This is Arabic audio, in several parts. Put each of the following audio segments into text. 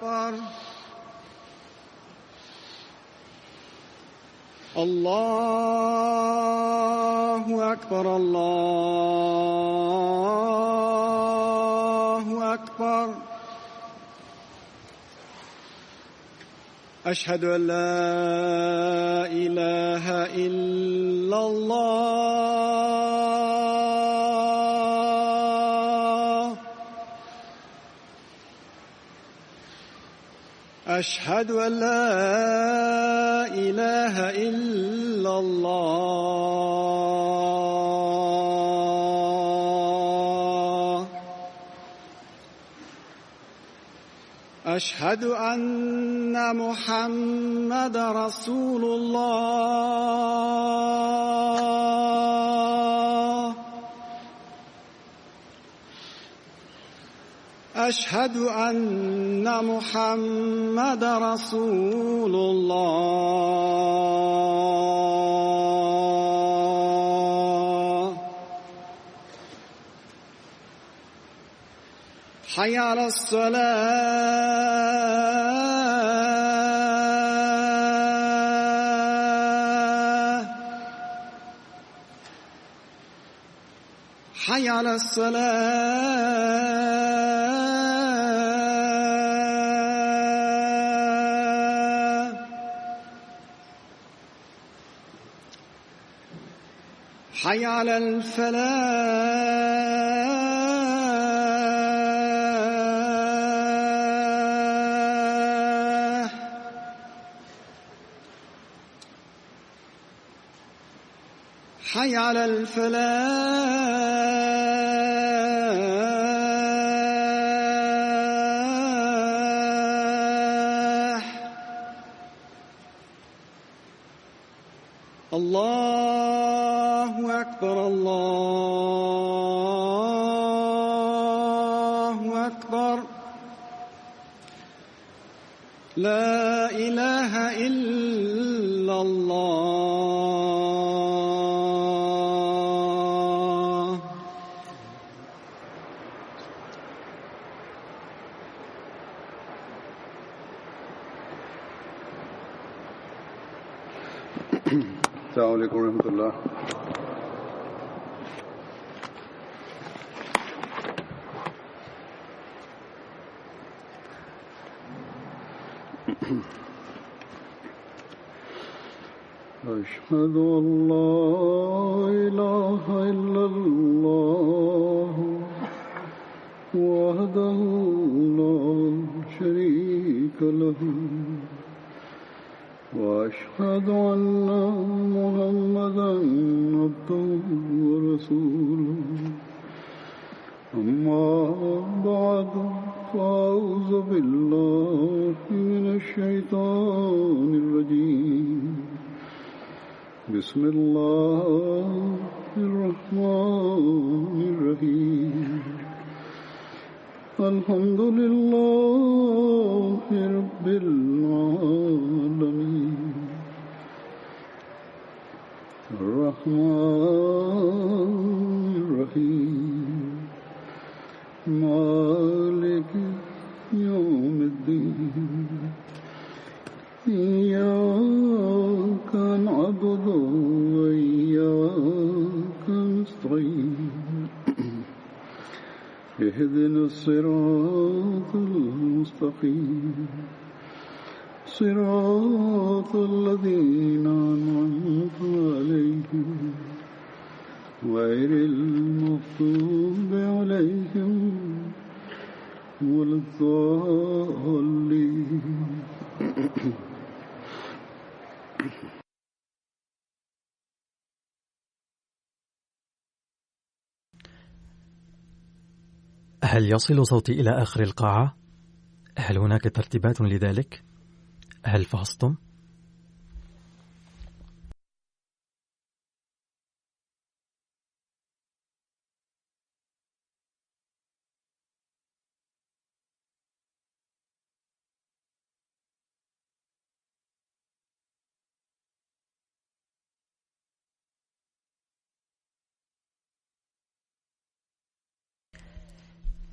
أكبر. الله أكبر. الله أكبر. أشهد أن لا إله إلا الله. أشهد أن لا إله إلا الله. أشهد أن محمد رسول الله. أشهد أن محمد رسول الله. حي على الصلاة. حي على الصلاة. حي على الفلاح. حي على الفلاح. الله أكبر. الله أكبر. لا إله إلا الله. السلام عليكم ورحمة الله. أشهد أن لا إله إلا الله وحده لا شريك له وأشهد أن محمدًا عبده ورسوله. أما بعد فأعوذ بالله من الشيطان الرجيم. بسم الله الرحمن الرحيم. الحمد لله رب العالمين. الرحمن الرحيم. مالك يوم الدين. إياك نعبد وإياك نستعين. اهدنا الصراط المستقيم. صراط الذين أنعمت عليهم غير المغضوب عليهم ولا الضالين. هل يصل صوتي إلى آخر القاعة؟ هل هناك ترتيبات لذلك؟ هل فحصتم؟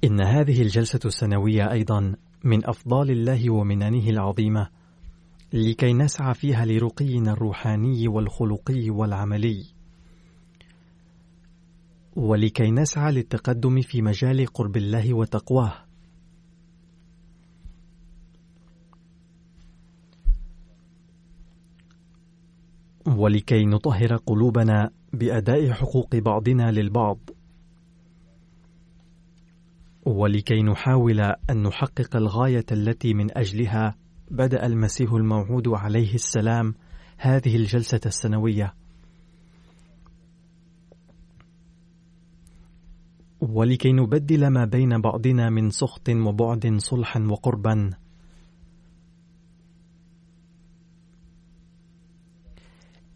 إن هذه الجلسة السنوية أيضا من أفضال الله ومننه العظيمة لكي نسعى فيها لرقينا الروحاني والخلقي والعملي، ولكي نسعى للتقدم في مجال قرب الله وتقواه. ولكي نطهر قلوبنا بأداء حقوق بعضنا للبعض، ولكي نحاول أن نحقق الغاية التي من أجلها بدأ المسيح الموعود عليه السلام هذه الجلسة السنوية، ولكي نبدل ما بين بعضنا من سخط وبعد صلحا وقربا.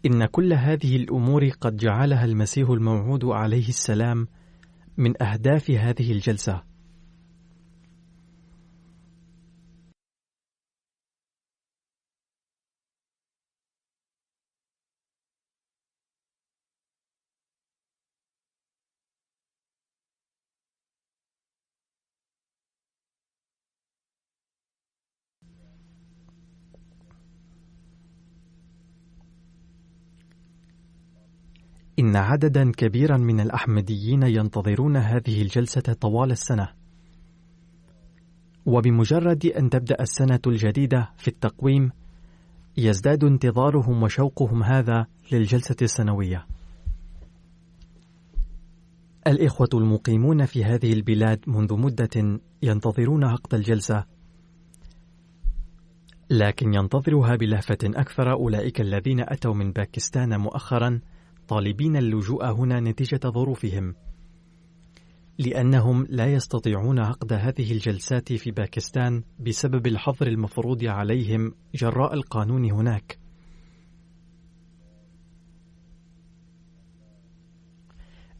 إن كل هذه الأمور قد جعلها المسيح الموعود عليه السلام من أهداف هذه الجلسة. إن عددا كبيرا من الأحمديين ينتظرون هذه الجلسة طوال السنة، وبمجرد أن تبدأ السنة الجديدة في التقويم يزداد انتظارهم وشوقهم هذا للجلسة السنوية. الإخوة المقيمون في هذه البلاد منذ مدة ينتظرون عقد الجلسة، لكن ينتظرها بلهفة أكثر أولئك الذين أتوا من باكستان مؤخرا طالبين اللجوء هنا نتيجة ظروفهم، لأنهم لا يستطيعون عقد هذه الجلسات في باكستان بسبب الحظر المفروض عليهم جراء القانون هناك.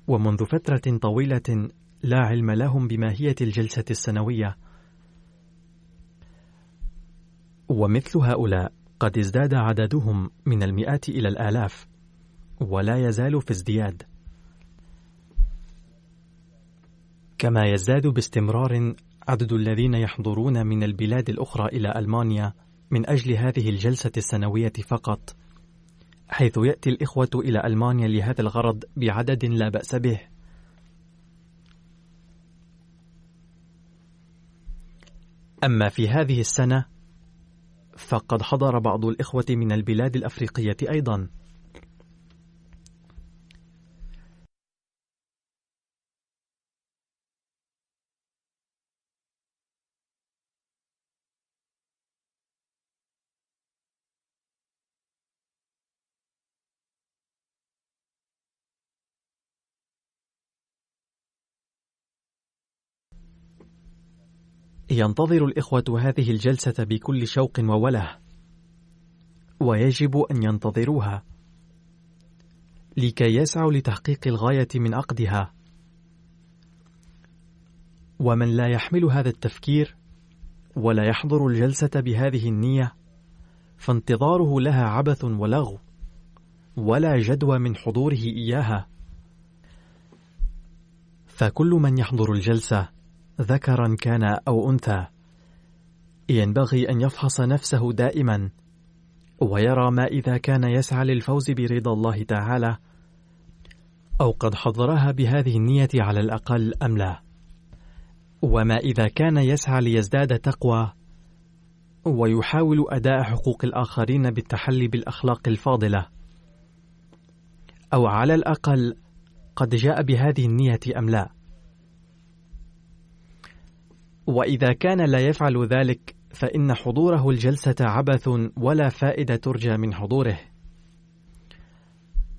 ومنذ فترة طويلة لا علم لهم بماهية الجلسة السنوية، ومثل هؤلاء قد ازداد عددهم من المئات إلى الآلاف، ولا يزال في ازدياد، كما يزداد باستمرار عدد الذين يحضرون من البلاد الأخرى إلى ألمانيا من أجل هذه الجلسة السنوية فقط، حيث يأتي الإخوة إلى ألمانيا لهذا الغرض بعدد لا بأس به. أما في هذه السنة فقد حضر بعض الإخوة من البلاد الأفريقية أيضا. ينتظر الإخوة هذه الجلسة بكل شوق ووله، ويجب أن ينتظروها لكي يسعوا لتحقيق الغاية من عقدها. ومن لا يحمل هذا التفكير ولا يحضر الجلسة بهذه النية فانتظاره لها عبث ولغو، ولا جدوى من حضوره إياها. فكل من يحضر الجلسة ذكرا كان أو أنثى ينبغي أن يفحص نفسه دائما ويرى ما إذا كان يسعى للفوز برضا الله تعالى أو قد حضرها بهذه النية على الأقل أم لا، وما إذا كان يسعى ليزداد تقوى ويحاول أداء حقوق الآخرين بالتحلي بالأخلاق الفاضلة، أو على الأقل قد جاء بهذه النية أم لا. وإذا كان لا يفعل ذلك فإن حضوره الجلسة عبث ولا فائدة ترجى من حضوره.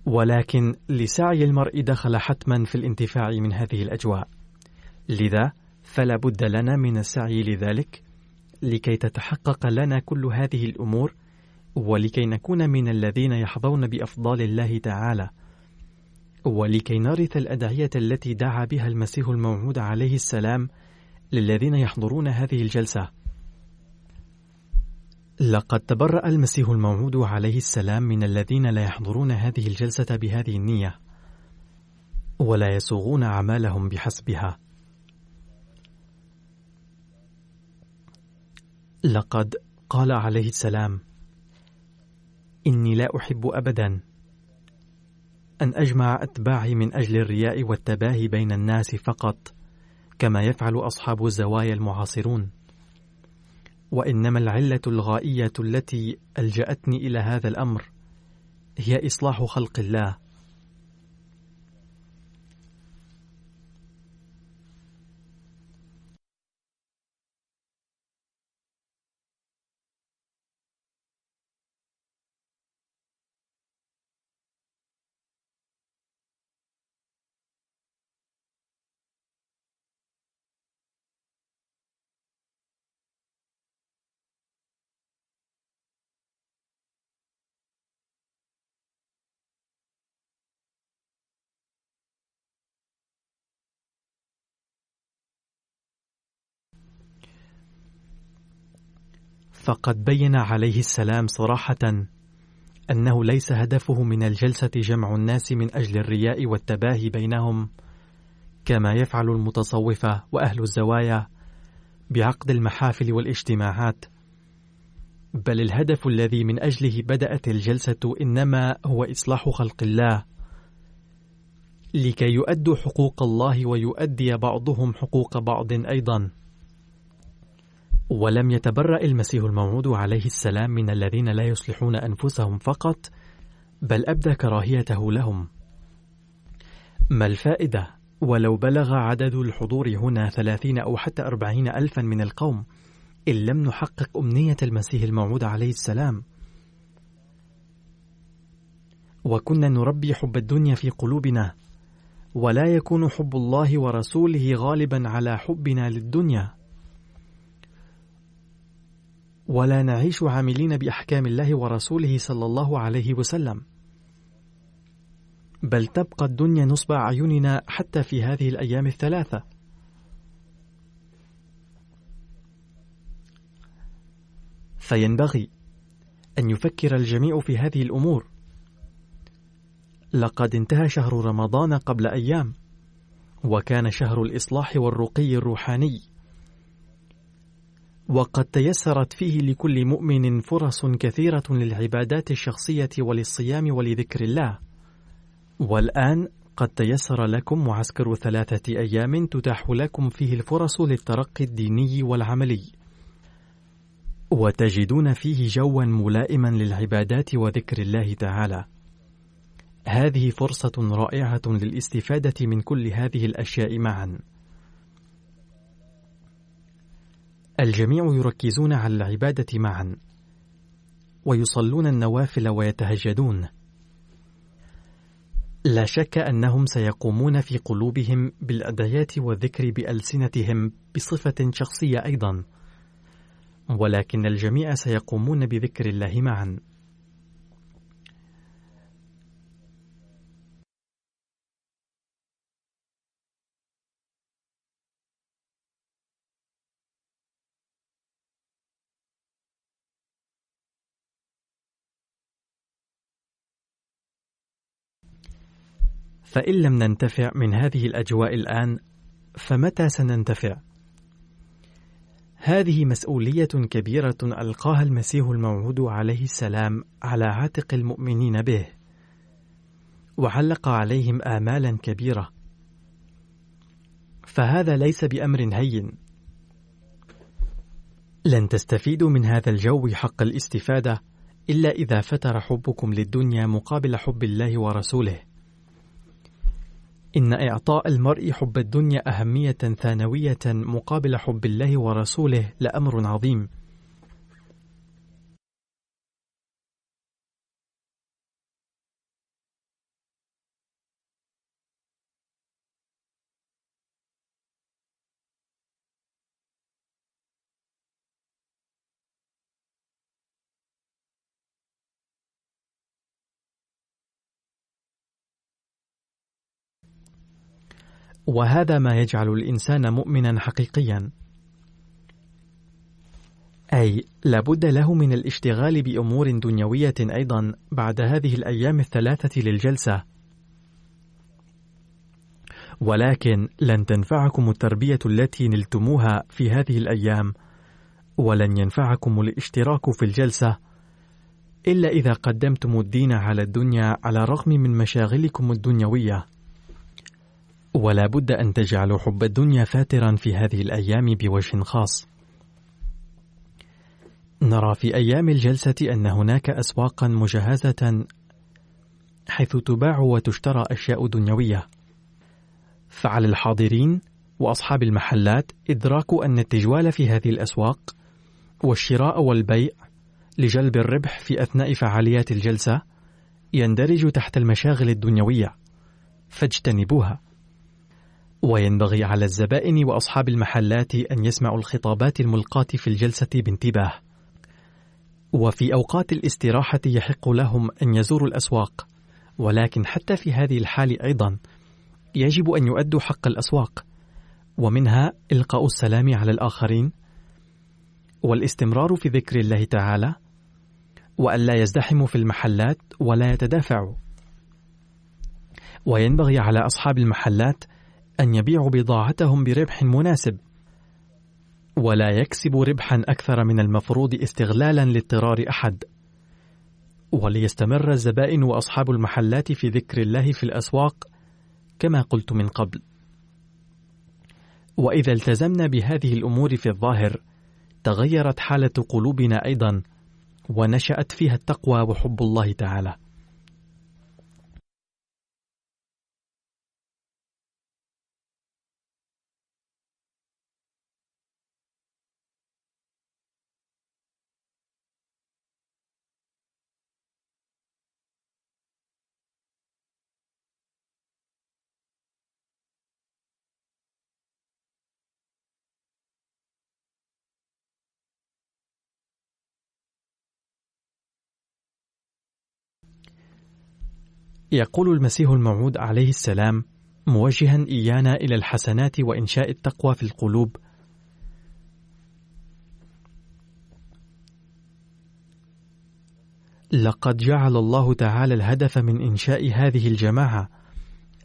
ولكن لسعي المرء دخل حتما في الانتفاع من هذه الأجواء، لذا فلا بد لنا من السعي لذلك لكي تتحقق لنا كل هذه الأمور، ولكي نكون من الذين يحظون بأفضال الله تعالى، ولكي نرث الأدعية التي دعا بها المسيح الموعود عليه السلام للذين يحضرون هذه الجلسة. لقد تبرأ المسيح الموعود عليه السلام من الذين لا يحضرون هذه الجلسة بهذه النية ولا يسوغون أعمالهم بحسبها. لقد قال عليه السلام: إني لا أحب أبدا أن أجمع أتباعي من أجل الرياء والتباهي بين الناس فقط، كما يفعل أصحاب الزوايا المعاصرون، وإنما العلة الغائية التي ألجأتني إلى هذا الأمر هي إصلاح خلق الله. فقد بين عليه السلام صراحة أنه ليس هدفه من الجلسة جمع الناس من أجل الرياء والتباهي بينهم، كما يفعل المتصوفة وأهل الزوايا بعقد المحافل والاجتماعات، بل الهدف الذي من أجله بدأت الجلسة إنما هو إصلاح خلق الله، لكي يؤدوا حقوق الله ويؤدي بعضهم حقوق بعض أيضا. ولم يتبرأ المسيح الموعود عليه السلام من الذين لا يصلحون أنفسهم فقط، بل أبدى كراهيته لهم. ما الفائدة ولو بلغ عدد الحضور هنا 30 أو حتى 40 ألفا من القوم إن لم نحقق أمنية المسيح الموعود عليه السلام؟ وكنا نربي حب الدنيا في قلوبنا، ولا يكون حب الله ورسوله غالبا على حبنا للدنيا، ولا نعيش عاملين بأحكام الله ورسوله صلى الله عليه وسلم، بل تبقى الدنيا نصب أعيننا حتى في هذه الأيام الثلاثة. فينبغي أن يفكر الجميع في هذه الأمور. لقد انتهى شهر رمضان قبل أيام، وكان شهر الإصلاح والرقي الروحاني، وقد تيسرت فيه لكل مؤمن فرص كثيرة للعبادات الشخصية وللصيام ولذكر الله. والآن قد تيسر لكم معسكر 3 أيام تتاح لكم فيه الفرص للترقي الديني والعملي، وتجدون فيه جوا ملائما للعبادات وذكر الله تعالى. هذه فرصة رائعة للاستفادة من كل هذه الأشياء معا. الجميع يركزون على العبادة معا، ويصلون النوافل ويتهجدون. لا شك أنهم سيقومون في قلوبهم بالأدعيات والذكر بألسنتهم بصفة شخصية أيضا، ولكن الجميع سيقومون بذكر الله معا. فإن لم ننتفع من هذه الأجواء الآن، فمتى سننتفع؟ هذه مسؤولية كبيرة ألقاها المسيح الموعود عليه السلام على عاتق المؤمنين به، وعلق عليهم آمالا كبيرة، فهذا ليس بأمر هين. لن تستفيدوا من هذا الجو حق الاستفادة إلا إذا فتر حبكم للدنيا مقابل حب الله ورسوله. إن إعطاء المرء حب الدنيا أهمية ثانوية مقابل حب الله ورسوله لأمر عظيم. وهذا ما يجعل الإنسان مؤمنا حقيقيا، أي لابد له من الاشتغال بأمور دنيوية أيضا بعد هذه الأيام 3 للجلسة. ولكن لن تنفعكم التربية التي نلتموها في هذه الأيام ولن ينفعكم الاشتراك في الجلسة إلا إذا قدمتم الدين على الدنيا على الرغم من مشاغلكم الدنيوية، ولا بد أن تجعلوا حب الدنيا فاترا في هذه الأيام بوجه خاص. نرى في أيام الجلسة أن هناك أسواقا مجهزة حيث تباع وتشترى أشياء دنيوية، فعلى الحاضرين وأصحاب المحلات إدراك أن التجوال في هذه الأسواق والشراء والبيع لجلب الربح في أثناء فعاليات الجلسة يندرج تحت المشاغل الدنيوية، فاجتنبوها. وينبغي على الزبائن وأصحاب المحلات أن يسمعوا الخطابات الملقاة في الجلسة بانتباه، وفي أوقات الاستراحة يحق لهم أن يزوروا الأسواق، ولكن حتى في هذه الحال أيضا يجب أن يؤدوا حق الأسواق، ومنها إلقاء السلام على الآخرين، والاستمرار في ذكر الله تعالى، وأن لا يزدحموا في المحلات ولا يتدافعوا. وينبغي على أصحاب المحلات أن يبيعوا بضاعتهم بربح مناسب، ولا يكسبوا ربحا أكثر من المفروض استغلالا لاضطرار أحد، وليستمر الزبائن وأصحاب المحلات في ذكر الله في الأسواق كما قلت من قبل. وإذا التزمنا بهذه الأمور في الظاهر تغيرت حالة قلوبنا أيضا، ونشأت فيها التقوى وحب الله تعالى. يقول المسيح الموعود عليه السلام موجها إيانا إلى الحسنات وإنشاء التقوى في القلوب: لقد جعل الله تعالى الهدف من إنشاء هذه الجماعة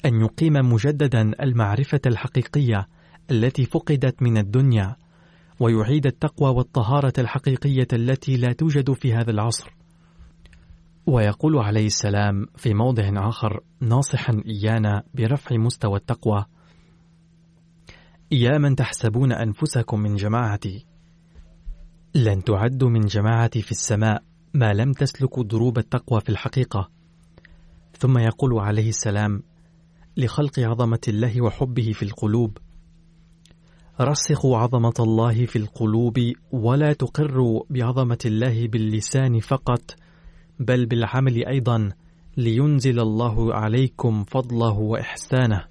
أن يقيم مجددا المعرفة الحقيقية التي فقدت من الدنيا، ويعيد التقوى والطهارة الحقيقية التي لا توجد في هذا العصر. ويقول عليه السلام في موضع آخر ناصحا إيانا برفع مستوى التقوى: يا من تحسبون أنفسكم من جماعتي، لن تعدوا من جماعتي في السماء ما لم تسلكوا دروب التقوى في الحقيقة. ثم يقول عليه السلام لخلق عظمة الله وحبه في القلوب: رسخوا عظمة الله في القلوب، ولا تقروا بعظمة الله باللسان فقط، بل بالعمل أيضا، لينزل الله عليكم فضله وإحسانه.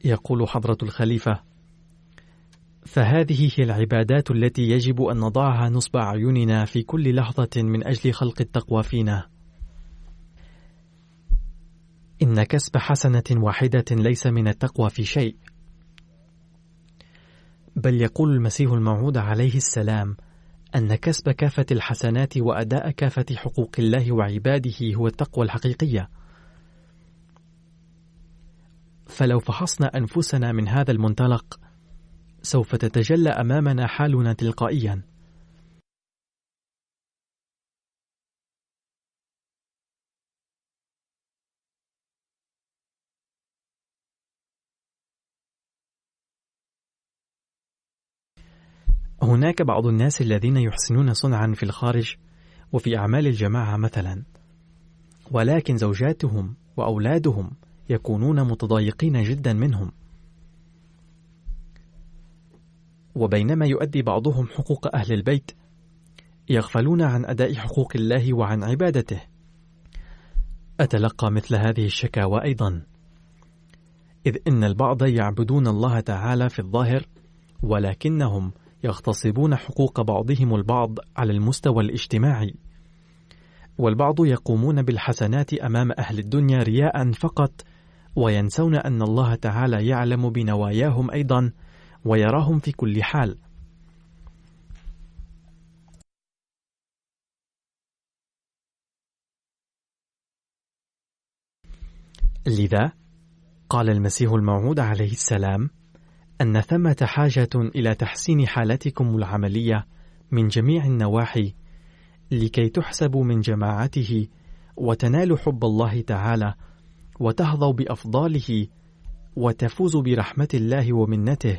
يقول حضرة الخليفة: فهذه هي العبادات التي يجب أن نضعها نصب أعيننا في كل لحظة من أجل خلق التقوى فينا. إن كسب حسنة واحدة ليس من التقوى في شيء، بل يقول المسيح الموعود عليه السلام أن كسب كافة الحسنات وأداء كافة حقوق الله وعباده هو التقوى الحقيقية. فلو فحصنا أنفسنا من هذا المنطلق سوف تتجلى أمامنا حالنا تلقائيا. هناك بعض الناس الذين يحسنون صنعا في الخارج وفي أعمال الجماعة مثلا، ولكن زوجاتهم وأولادهم يكونون متضايقين جدا منهم، وبينما يؤدي بعضهم حقوق أهل البيت يغفلون عن أداء حقوق الله وعن عبادته. أتلقى مثل هذه الشكاوى أيضا، إذ إن البعض يعبدون الله تعالى في الظاهر، ولكنهم يغتصبون حقوق بعضهم البعض على المستوى الاجتماعي، والبعض يقومون بالحسنات أمام أهل الدنيا رياء فقط، وينسون أن الله تعالى يعلم بنواياهم أيضا ويراهم في كل حال. لذا قال المسيح الموعود عليه السلام أن ثمة حاجة إلى تحسين حالتكم العملية من جميع النواحي لكي تحسبوا من جماعته وتنالوا حب الله تعالى وتحظوا بأفضاله وتفوزوا برحمة الله ومنته.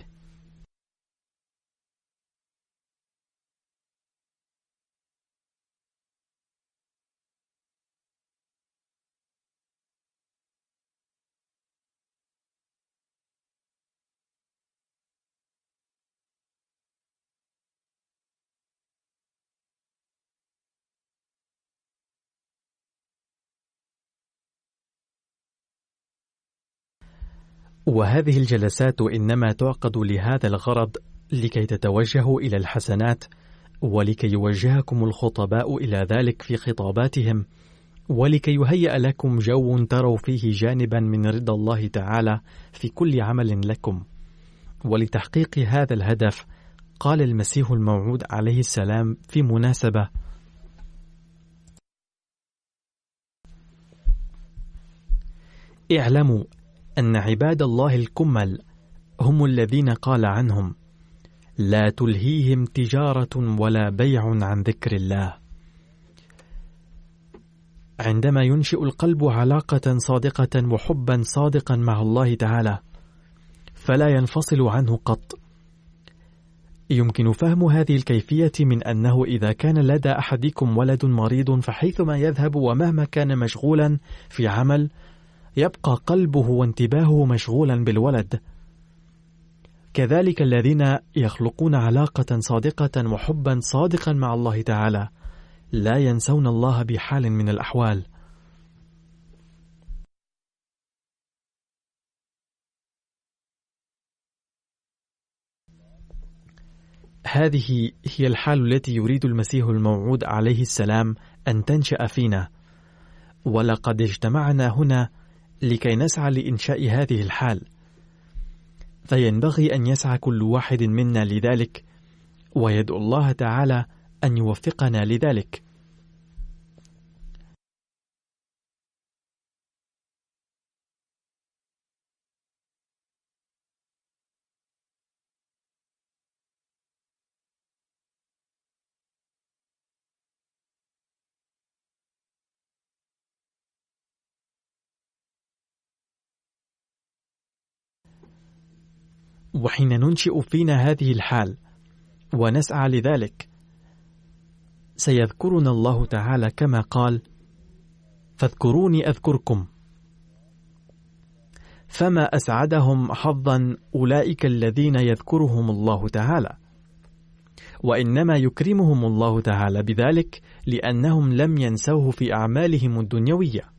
وهذه الجلسات إنما تعقد لهذا الغرض، لكي تتوجهوا إلى الحسنات، ولكي يوجهكم الخطباء إلى ذلك في خطاباتهم، ولكي يهيأ لكم جو تروا فيه جانبا من رضا الله تعالى في كل عمل لكم. ولتحقيق هذا الهدف قال المسيح الموعود عليه السلام في مناسبة: اعلموا أن عباد الله الكمل هم الذين قال عنهم: لا تلهيهم تجارة ولا بيع عن ذكر الله. عندما ينشئ القلب علاقة صادقة وحبا صادقا مع الله تعالى فلا ينفصل عنه قط. يمكن فهم هذه الكيفية من أنه إذا كان لدى أحدكم ولد مريض فحيثما يذهب ومهما كان مشغولا في عمل يبقى قلبه وانتباهه مشغولا بالولد. كذلك الذين يخلقون علاقة صادقة وحبا صادقا مع الله تعالى لا ينسون الله بحال من الأحوال. هذه هي الحال التي يريد المسيح الموعود عليه السلام أن تنشأ فينا، ولقد اجتمعنا هنا لكي نسعى لإنشاء هذه الحال، فينبغي أن يسعى كل واحد منا لذلك، ويدعو الله تعالى أن يوفقنا لذلك. وحين ننشئ فينا هذه الحال ونسعى لذلك سيذكرنا الله تعالى كما قال: فاذكروني أذكركم. فما أسعدهم حظا أولئك الذين يذكرهم الله تعالى، وإنما يكرمهم الله تعالى بذلك لأنهم لم ينسوه في أعمالهم الدنيوية.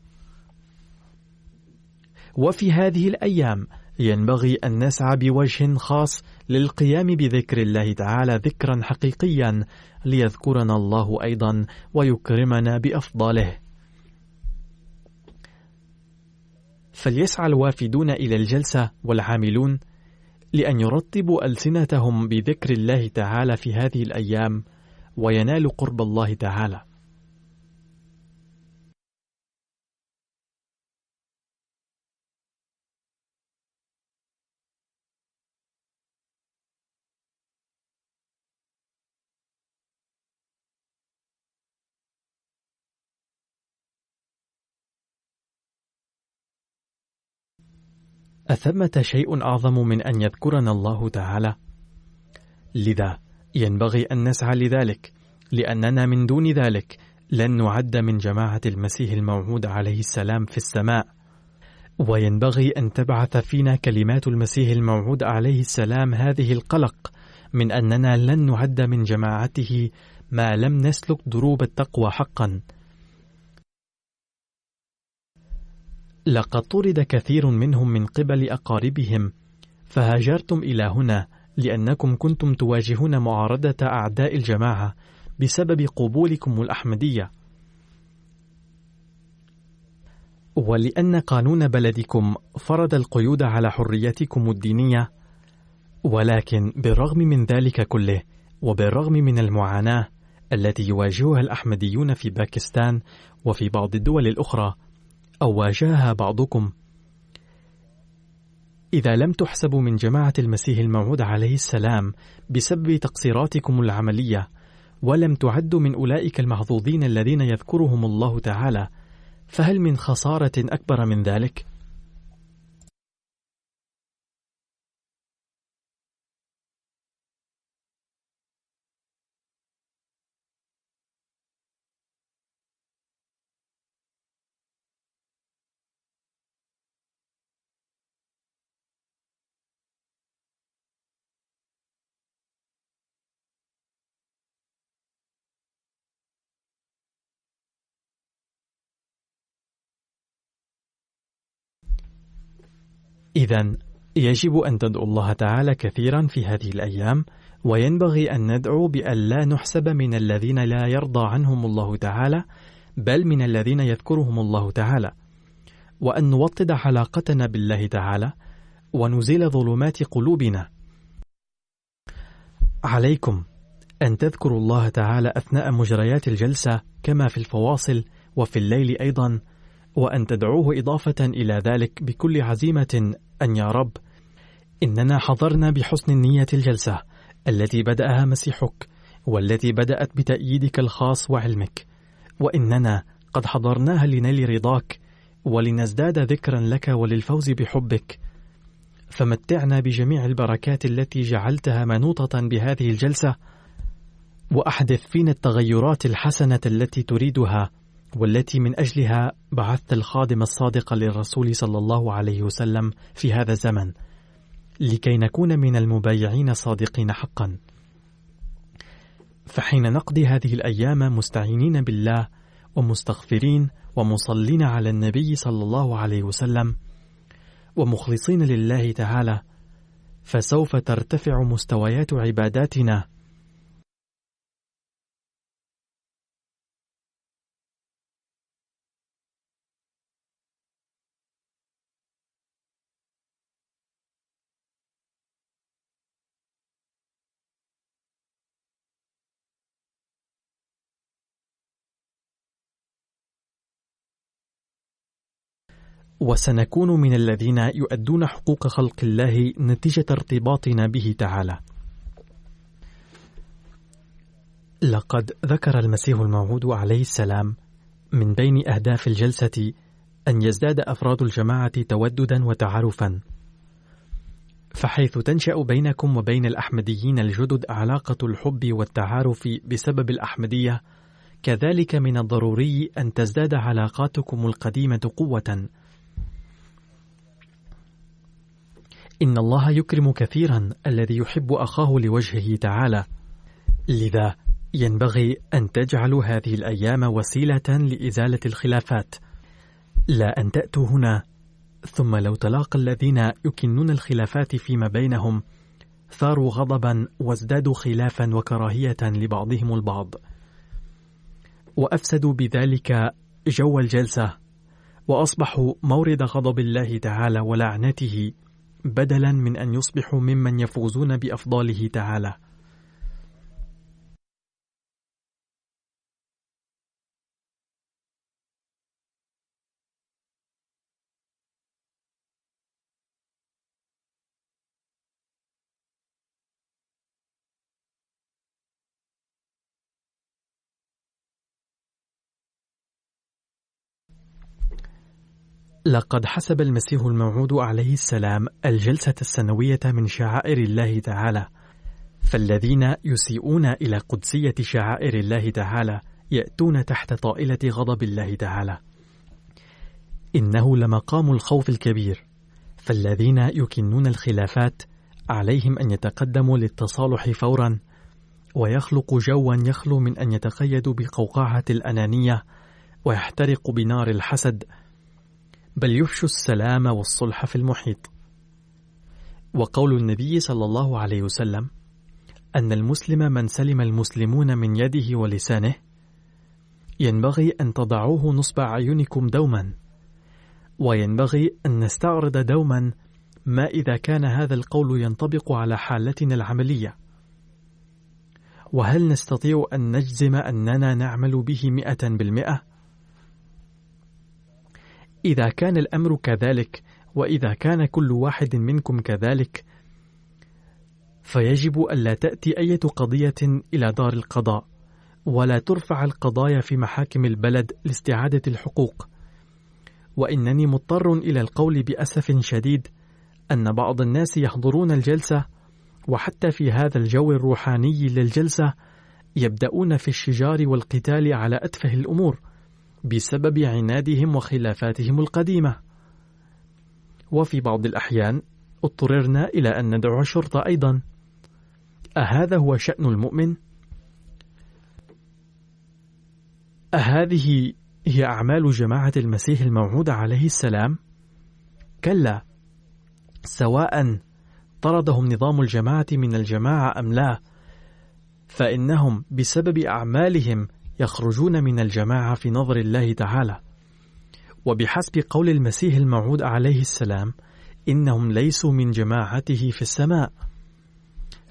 وفي هذه الأيام ينبغي أن نسعى بوجه خاص للقيام بذكر الله تعالى ذكرا حقيقيا ليذكرنا الله أيضا ويكرمنا بأفضاله. فليسعى الوافدون إلى الجلسة والعاملون لأن يرطبوا ألسنتهم بذكر الله تعالى في هذه الأيام وينالوا قرب الله تعالى. أثمة شيء أعظم من أن يذكرنا الله تعالى؟ لذا ينبغي أن نسعى لذلك، لأننا من دون ذلك لن نعد من جماعة المسيح الموعود عليه السلام في السماء. وينبغي أن تبعث فينا كلمات المسيح الموعود عليه السلام هذه القلق من أننا لن نعد من جماعته ما لم نسلك دروب التقوى حقا. لقد طرد كثير منهم من قبل أقاربهم فهاجرتم إلى هنا لأنكم كنتم تواجهون معارضة أعداء الجماعة بسبب قبولكم الأحمدية، ولأن قانون بلدكم فرض القيود على حريتكم الدينية. ولكن بالرغم من ذلك كله وبالرغم من المعاناة التي يواجهها الأحمديون في باكستان وفي بعض الدول الأخرى أو واجهها بعضكم، إذا لم تحسبوا من جماعة المسيح الموعود عليه السلام بسبب تقصيراتكم العملية، ولم تعدوا من أولئك المحظوظين الذين يذكرهم الله تعالى، فهل من خسارة أكبر من ذلك؟ إذن يجب أن تدعو الله تعالى كثيرا في هذه الأيام، وينبغي أن ندعو بأن لا نحسب من الذين لا يرضى عنهم الله تعالى، بل من الذين يذكرهم الله تعالى، وأن نوطد علاقتنا بالله تعالى ونزيل ظلمات قلوبنا. عليكم أن تذكروا الله تعالى أثناء مجريات الجلسة كما في الفواصل وفي الليل أيضا، وأن تدعوه إضافة إلى ذلك بكل عزيمة أن يا رب إننا حضرنا بحسن النية الجلسة التي بدأها مسيحك، والتي بدأت بتأييدك الخاص وعلمك، وإننا قد حضرناها لنيل رضاك ولنزداد ذكرا لك وللفوز بحبك، فمتعنا بجميع البركات التي جعلتها منوطة بهذه الجلسة، وأحدث فينا التغيرات الحسنة التي تريدها والتي من أجلها بعثت الخادم الصادق للرسول صلى الله عليه وسلم في هذا الزمن، لكي نكون من المبايعين الصادقين حقا. فحين نقضي هذه الأيام مستعينين بالله ومستغفرين ومصلين على النبي صلى الله عليه وسلم ومخلصين لله تعالى، فسوف ترتفع مستويات عباداتنا، وسنكون من الذين يؤدون حقوق خلق الله نتيجة ارتباطنا به تعالى. لقد ذكر المسيح الموعود عليه السلام من بين أهداف الجلسة أن يزداد أفراد الجماعة توددا وتعارفا، فحيث تنشأ بينكم وبين الأحمديين الجدد علاقة الحب والتعارف بسبب الأحمدية، كذلك من الضروري أن تزداد علاقاتكم القديمة قوة. إن الله يكرم كثيرا الذي يحب أخاه لوجهه تعالى، لذا ينبغي أن تجعلوا هذه الأيام وسيلة لإزالة الخلافات، لا أن تأتوا هنا ثم لو تلاقى الذين يكنون الخلافات فيما بينهم ثاروا غضبا وازدادوا خلافا وكراهية لبعضهم البعض، وأفسدوا بذلك جو الجلسة، وأصبحوا مورد غضب الله تعالى ولعنته، بدلا من أن يصبحوا ممن يفوزون بأفضاله تعالى. لقد حسب المسيح الموعود عليه السلام الجلسة السنوية من شعائر الله تعالى، فالذين يسيئون إلى قدسية شعائر الله تعالى يأتون تحت طائلة غضب الله تعالى. إنه لمقام الخوف الكبير، فالذين يكنون الخلافات عليهم أن يتقدموا للتصالح فورا، ويخلق جوا يخلو من أن يتقيدوا بقوقعة الأنانية ويحترق بنار الحسد، بل يفشوا السلام والصلح في المحيط. وقول النبي صلى الله عليه وسلم أن المسلم من سلم المسلمون من يده ولسانه، ينبغي أن تضعوه نصب أعينكم دوما، وينبغي أن نستعرض دوما ما إذا كان هذا القول ينطبق على حالتنا العملية، وهل نستطيع أن نجزم أننا نعمل به 100%؟ إذا كان الأمر كذلك وإذا كان كل واحد منكم كذلك فيجب ألا تأتي أي قضية إلى دار القضاء، ولا ترفع القضايا في محاكم البلد لاستعادة الحقوق. وإنني مضطر إلى القول بأسف شديد أن بعض الناس يحضرون الجلسة، وحتى في هذا الجو الروحاني للجلسة يبدأون في الشجار والقتال على أتفه الأمور بسبب عنادهم وخلافاتهم القديمة. وفي بعض الأحيان اضطررنا إلى أن ندعو الشرطة أيضا. أهذا هو شأن المؤمن؟ أهذه هي أعمال جماعة المسيح الموعود عليه السلام؟ كلا، سواء طردهم نظام الجماعة من الجماعة أم لا، فإنهم بسبب أعمالهم يخرجون من الجماعة في نظر الله تعالى. وبحسب قول المسيح الموعود عليه السلام إنهم ليسوا من جماعته في السماء.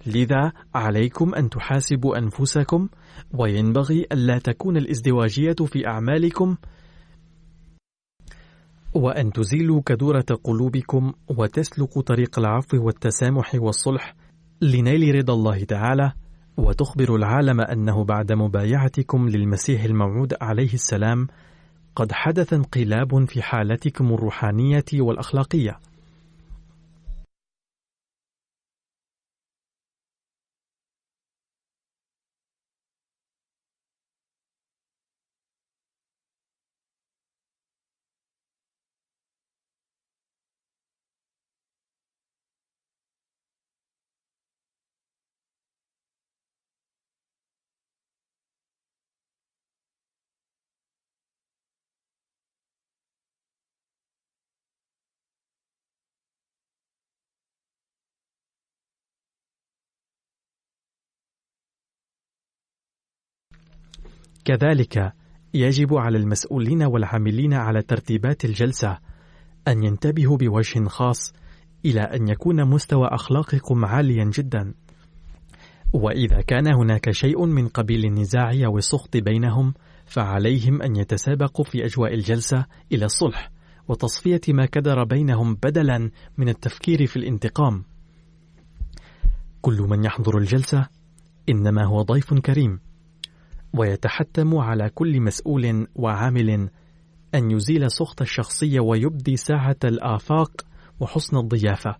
لذا عليكم أن تحاسبوا أنفسكم، وينبغي ألا تكون الازدواجية في أعمالكم، وأن تزيلوا كدورة قلوبكم وتسلكوا طريق العفو والتسامح والصلح لنيل رضا الله تعالى، وتخبروا العالم أنه بعد مبايعتكم للمسيح الموعود عليه السلام قد حدث انقلاب في حالتكم الروحانية والأخلاقية. كذلك يجب على المسؤولين والعاملين على ترتيبات الجلسة أن ينتبهوا بوجه خاص إلى أن يكون مستوى أخلاقكم عاليا جدا. وإذا كان هناك شيء من قبيل النزاع أو السخط بينهم فعليهم أن يتسابقوا في أجواء الجلسة إلى الصلح وتصفية ما كدر بينهم بدلا من التفكير في الانتقام. كل من يحضر الجلسة إنما هو ضيف كريم، ويتحتم على كل مسؤول وعامل أن يزيل سخط الشخصية ويبدي ساعة الآفاق وحسن الضيافة.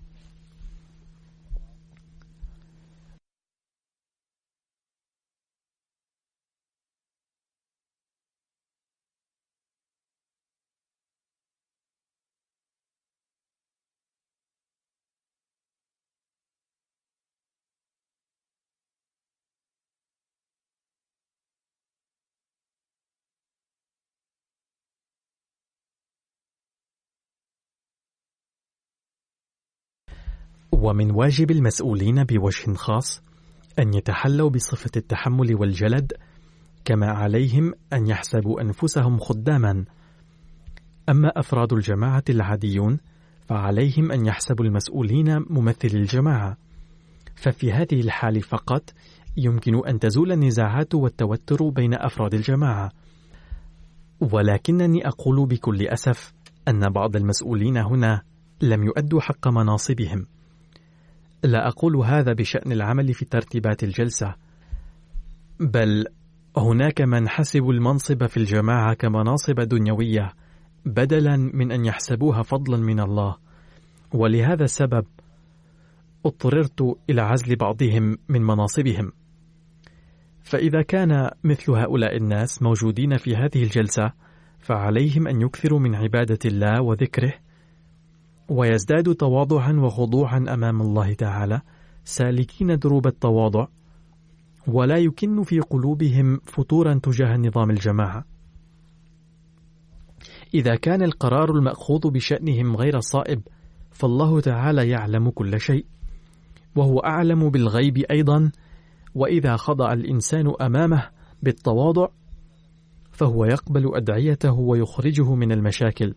ومن واجب المسؤولين بوجه خاص أن يتحلوا بصفة التحمل والجلد، كما عليهم أن يحسبوا أنفسهم خداما. أما أفراد الجماعة العاديون فعليهم أن يحسبوا المسؤولين ممثلي الجماعة، ففي هذه الحال فقط يمكن أن تزول النزاعات والتوتر بين أفراد الجماعة. ولكنني أقول بكل أسف أن بعض المسؤولين هنا لم يؤدوا حق مناصبهم. لا أقول هذا بشأن العمل في ترتيبات الجلسة، بل هناك من حسبوا المنصب في الجماعة كمناصب دنيوية بدلا من أن يحسبوها فضلا من الله، ولهذا السبب اضطررت إلى عزل بعضهم من مناصبهم. فإذا كان مثل هؤلاء الناس موجودين في هذه الجلسة فعليهم أن يكثروا من عبادة الله وذكره، ويزدادوا تواضعا وخضوعا أمام الله تعالى سالكين دروب التواضع، ولا يكن في قلوبهم فتورا تجاه نظام الجماعة. إذا كان القرار المأخوذ بشأنهم غير صائب فالله تعالى يعلم كل شيء، وهو أعلم بالغيب أيضا. وإذا خضع الإنسان أمامه بالتواضع فهو يقبل أدعيته ويخرجه من المشاكل.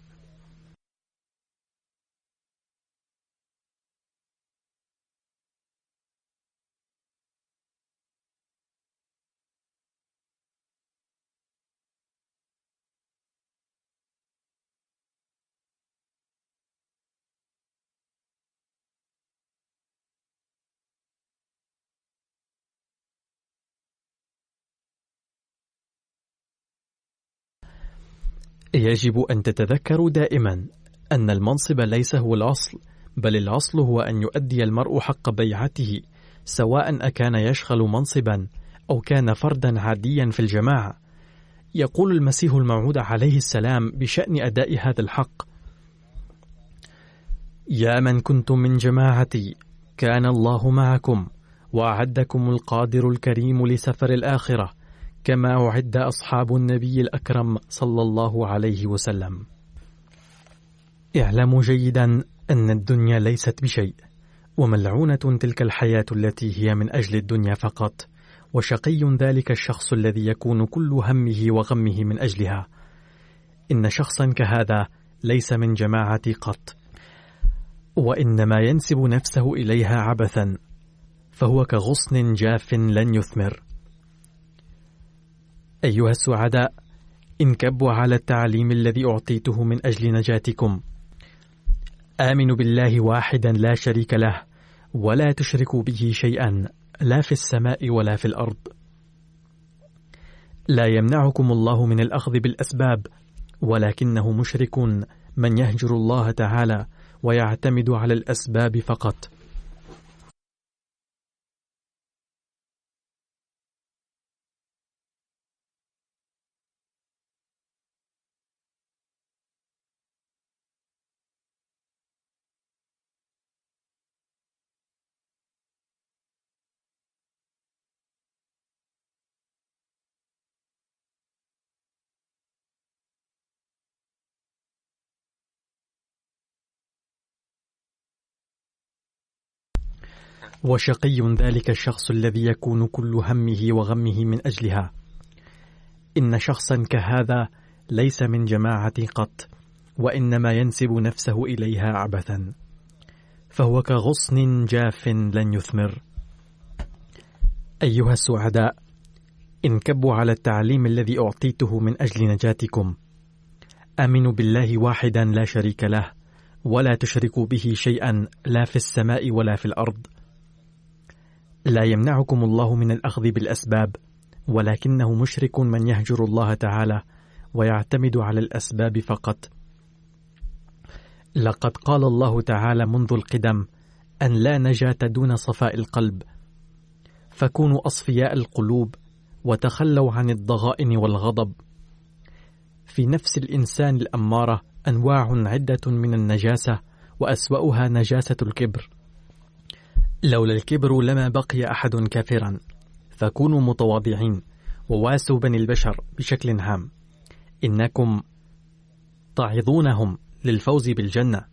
يجب أن تتذكروا دائما أن المنصب ليس هو الأصل، بل الأصل هو أن يؤدي المرء حق بيعته، سواء أكان يشغل منصبا أو كان فردا عاديا في الجماعة. يقول المسيح الموعود عليه السلام بشأن أداء هذا الحق: يا من كنتم من جماعتي كان الله معكم وأعدكم القادر الكريم لسفر الآخرة كما أعد أصحاب النبي الأكرم صلى الله عليه وسلم. اعلموا جيدا أن الدنيا ليست بشيء، وملعونة تلك الحياة التي هي من أجل الدنيا فقط، وشقي ذلك الشخص الذي يكون كل همه وغمه من أجلها. إن شخصا كهذا ليس من جماعتي قط، وإنما ينسب نفسه إليها عبثا، فهو كغصن جاف لن يثمر. أيها السعداء، انكبوا على التعليم الذي أعطيته من أجل نجاتكم. آمنوا بالله واحدا لا شريك له، ولا تشركوا به شيئا، لا في السماء ولا في الأرض. لا يمنعكم الله من الأخذ بالأسباب، ولكنه مشرك من يهجر الله تعالى ويعتمد على الأسباب فقط. وشقي ذلك الشخص الذي يكون كل همه وغمه من أجلها. إن شخصا كهذا ليس من جماعتي قط، وإنما ينسب نفسه إليها عبثا، فهو كغصن جاف لن يثمر. أيها السعداء، انكبوا على التعليم الذي أعطيته من أجل نجاتكم. آمنوا بالله واحدا لا شريك له، ولا تشركوا به شيئا، لا في السماء ولا في الأرض. لا يمنعكم الله من الأخذ بالأسباب، ولكنه مشرك من يهجر الله تعالى ويعتمد على الأسباب فقط. لقد قال الله تعالى منذ القدم أن لا نجاة دون صفاء القلب، فكونوا أصفياء القلوب وتخلوا عن الضغائن والغضب. في نفس الإنسان الأمارة أنواع عدة من النجاسة، وأسوأها نجاسة الكبر. لولا الكبر لما بقي أحد كافرا، فكونوا متواضعين وواسوا بني البشر بشكل عام. إنكم تعظونهم للفوز بالجنة،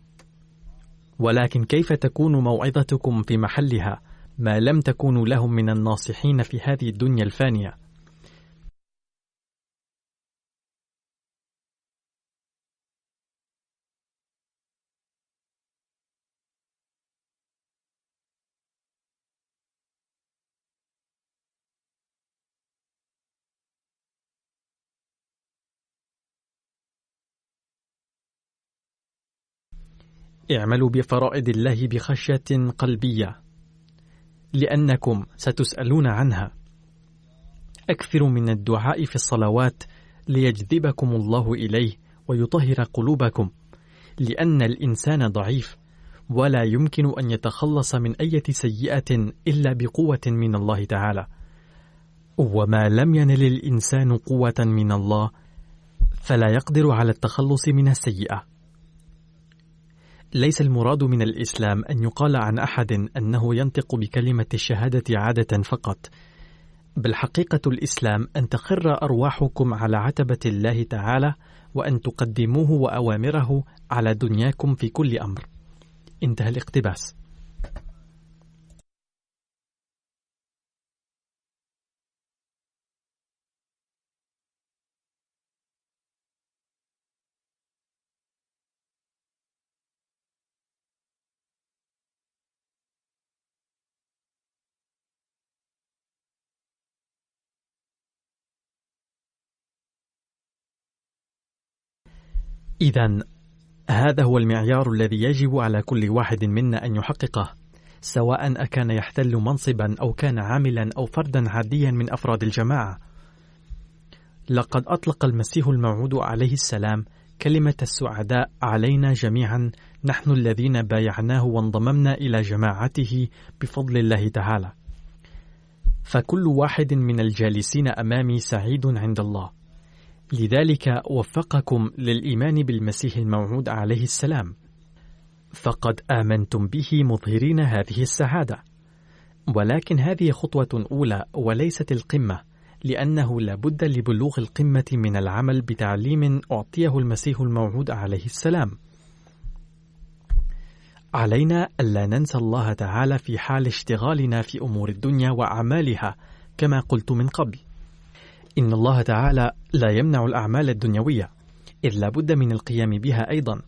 ولكن كيف تكون موعظتكم في محلها ما لم تكونوا لهم من الناصحين في هذه الدنيا الفانية؟ اعملوا بفرائض الله بخشية قلبية، لأنكم ستسألون عنها. أكثروا من الدعاء في الصلوات ليجذبكم الله إليه ويطهر قلوبكم، لأن الإنسان ضعيف، ولا يمكن أن يتخلص من أي سيئة إلا بقوة من الله تعالى. وما لم ينل الإنسان قوة من الله فلا يقدر على التخلص من السيئة. ليس المراد من الإسلام أن يقال عن أحد أنه ينطق بكلمة الشهادة عادة فقط، بل حقيقة الإسلام أن تخر أرواحكم على عتبة الله تعالى، وأن تقدموه وأوامره على دنياكم في كل أمر. انتهى الاقتباس. إذن هذا هو المعيار الذي يجب على كل واحد منا أن يحققه، سواء أكان يحتل منصبا أو كان عاملا أو فردا عاديا من أفراد الجماعة. لقد أطلق المسيح الموعود عليه السلام كلمة السعداء علينا جميعا نحن الذين بايعناه وانضممنا إلى جماعته بفضل الله تعالى. فكل واحد من الجالسين أمامي سعيد عند الله، لذلك وفقكم للإيمان بالمسيح الموعود عليه السلام، فقد آمنتم به مظهرين هذه السعادة. ولكن هذه خطوة أولى وليست القمة، لأنه لا بد لبلوغ القمة من العمل بتعليم أعطيه المسيح الموعود عليه السلام. علينا ألا ننسى الله تعالى في حال اشتغالنا في أمور الدنيا وأعمالها، كما قلت من قبل. إن الله تعالى لا يمنع الأعمال الدنيوية، إذ لا بد من القيام بها أيضا،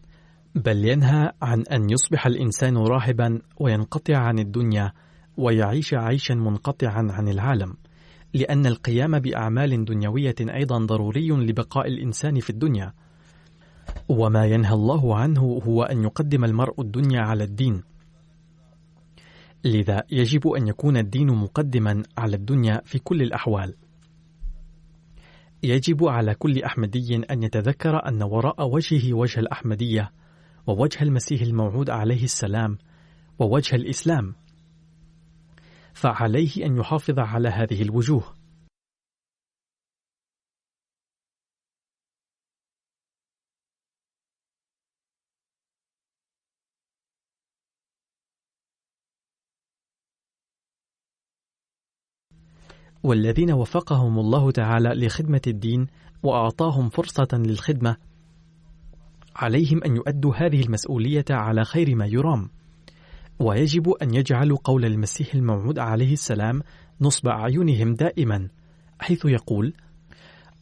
بل ينهى عن أن يصبح الإنسان راهبا وينقطع عن الدنيا ويعيش عيشا منقطعا عن العالم، لأن القيام بأعمال دنيوية أيضا ضروري لبقاء الإنسان في الدنيا. وما ينهى الله عنه هو أن يقدم المرء الدنيا على الدين، لذا يجب أن يكون الدين مقدما على الدنيا في كل الأحوال. يجب على كل أحمدي أن يتذكر أن وراء وجهه وجه الأحمدية، ووجه المسيح الموعود عليه السلام، ووجه الإسلام، فعليه أن يحافظ على هذه الوجوه. والذين وفقهم الله تعالى لخدمة الدين وأعطاهم فرصة للخدمة، عليهم أن يؤدوا هذه المسؤولية على خير ما يرام، ويجب أن يجعلوا قول المسيح الموعود عليه السلام نصب أعينهم دائما، حيث يقول: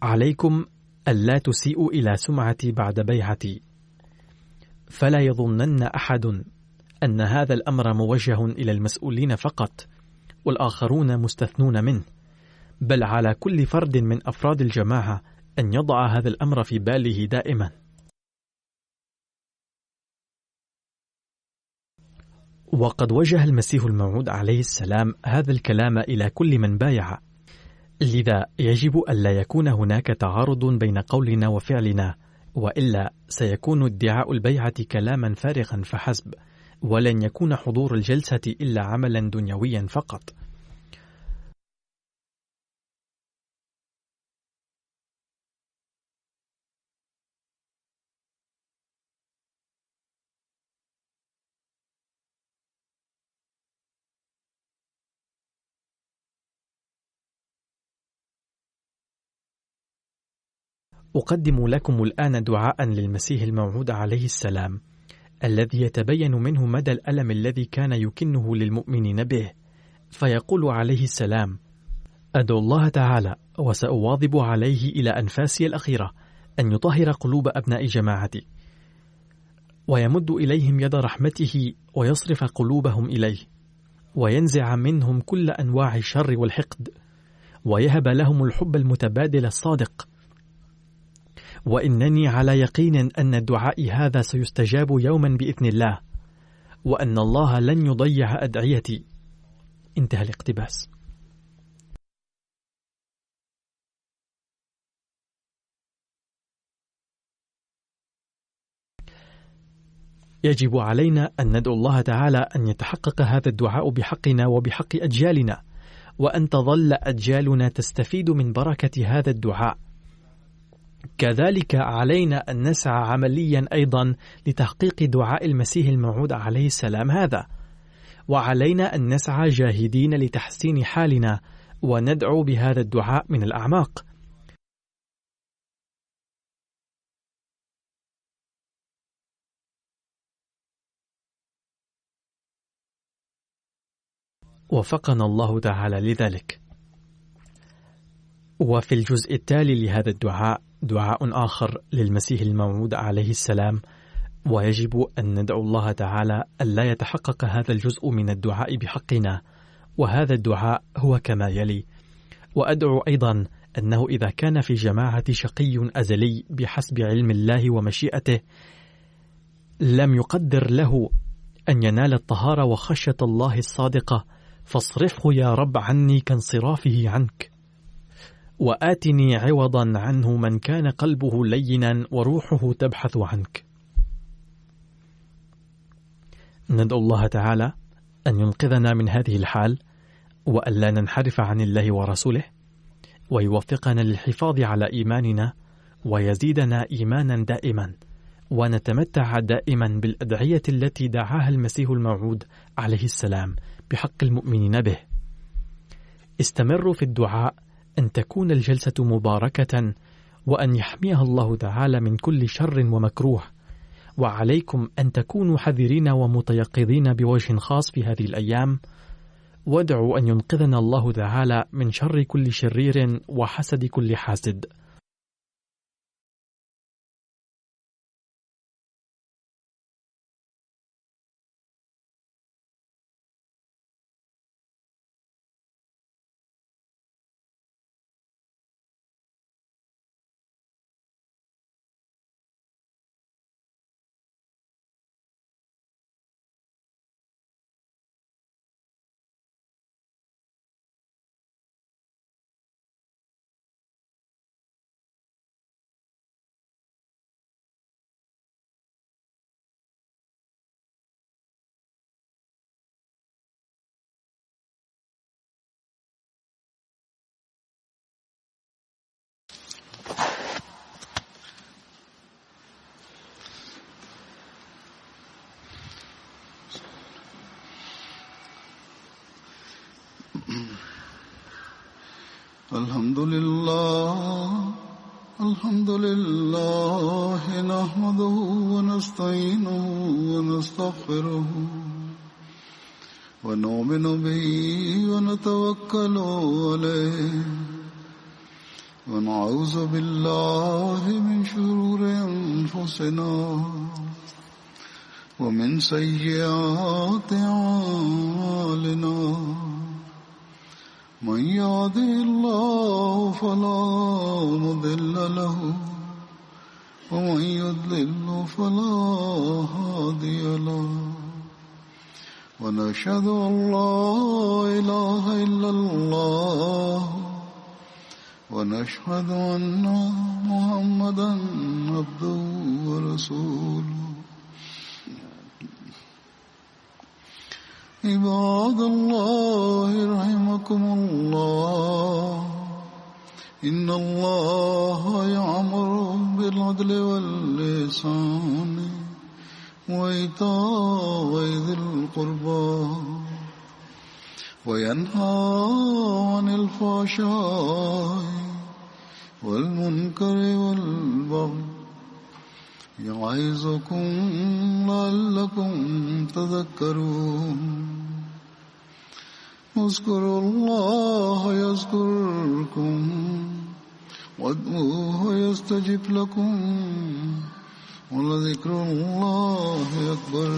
عليكم ألا تسيئوا إلى سمعتي بعد بيعتي. فلا يظنن أحد أن هذا الأمر موجه إلى المسؤولين فقط والآخرون مستثنون منه، بل على كل فرد من أفراد الجماعة أن يضع هذا الأمر في باله دائما. وقد وجه المسيح الموعود عليه السلام هذا الكلام إلى كل من بايع، لذا يجب ألا يكون هناك تعارض بين قولنا وفعلنا، وإلا سيكون ادعاء البيعة كلاما فارغا فحسب، ولن يكون حضور الجلسة إلا عملا دنيويا فقط. أقدم لكم الآن دعاء للمسيح الموعود عليه السلام، الذي يتبين منه مدى الألم الذي كان يكنه للمؤمنين به. فيقول عليه السلام: أدعو الله تعالى وسأواظب عليه إلى أنفاسي الأخيرة أن يطهر قلوب أبناء جماعتي، ويمد إليهم يد رحمته ويصرف قلوبهم إليه، وينزع منهم كل أنواع الشر والحقد، ويهب لهم الحب المتبادل الصادق. وإنني على يقين أن دعائي هذا سيستجاب يوما بإذن الله، وأن الله لن يضيع أدعيتي. انتهى الاقتباس. يجب علينا أن ندعو الله تعالى أن يتحقق هذا الدعاء بحقنا وبحق أجيالنا، وأن تظل أجيالنا تستفيد من بركة هذا الدعاء. كذلك علينا أن نسعى عمليا أيضا لتحقيق دعاء المسيح الموعود عليه السلام هذا، وعلينا أن نسعى جاهدين لتحسين حالنا وندعو بهذا الدعاء من الأعماق. وفقنا الله تعالى لذلك. وفي الجزء التالي لهذا الدعاء دعاء آخر للمسيح الموعود عليه السلام، ويجب أن ندعو الله تعالى ألا يتحقق هذا الجزء من الدعاء بحقنا، وهذا الدعاء هو كما يلي: وأدعو أيضا أنه إذا كان في جماعة شقي أزلي بحسب علم الله ومشيئته لم يقدر له أن ينال الطهارة وخشية الله الصادقة، فاصرفه يا رب عني كانصرافه عنك. وآتني عوضا عنه من كان قلبه لينا وروحه تبحث عنك. ندعو الله تعالى أن ينقذنا من هذه الحال، وألا ننحرف عن الله ورسوله، ويوفقنا للحفاظ على إيماننا، ويزيدنا إيمانا دائما، ونتمتع دائما بالأدعية التي دعاها المسيح الموعود عليه السلام بحق المؤمنين به. استمروا في الدعاء أن تكون الجلسة مباركة، وأن يحميها الله تعالى من كل شر ومكروه، وعليكم أن تكونوا حذرين ومتيقظين بوجه خاص في هذه الأيام، وادعوا أن ينقذنا الله تعالى من شر كل شرير وحسد كل حاسد. الحمد لله نحمده ونستعينه ونستغفره ونؤمن به ونتوكل عليه ونعوذ بالله من شرور أنفسنا ومن سيئات أعمالنا. من يهده الله فلا مضل له ومن يضلل فلا هادي له. ونشهد أن لا إله إلا الله ونشهد أن محمدا عبده ورسوله. عباد الله رحمكم الله، إن الله يأمر بالعدل والإحسان وإيتاء ذي القربى وينهى عن الفحشاء والمنكر والبغي يعظكم لعلكم تذكرون. اذكروا الله يذكركم وادعوه يستجب لكم ولذكر الله أكبر.